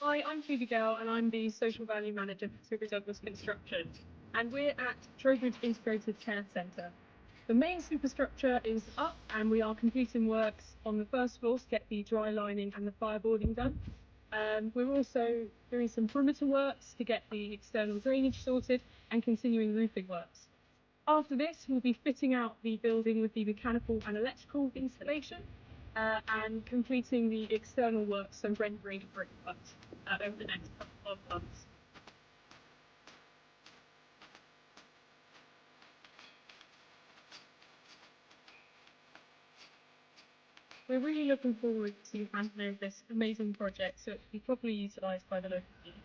Hi, I'm Phoebe Gale and I'm the Social Value Manager for Trowbridge Douglas Construction. And we're at Trowbridge Integrated Care Centre. The main superstructure is up and we are completing works on the first floor to get the dry lining and the fireboarding done. We're also doing some perimeter works to get the external drainage sorted and continuing roofing works. After this, we'll be fitting out the building with the mechanical and electrical installation and completing the external works, so rendering brickworks over the next couple of months. We're really looking forward to handling this amazing project so it can be properly utilised by the local community.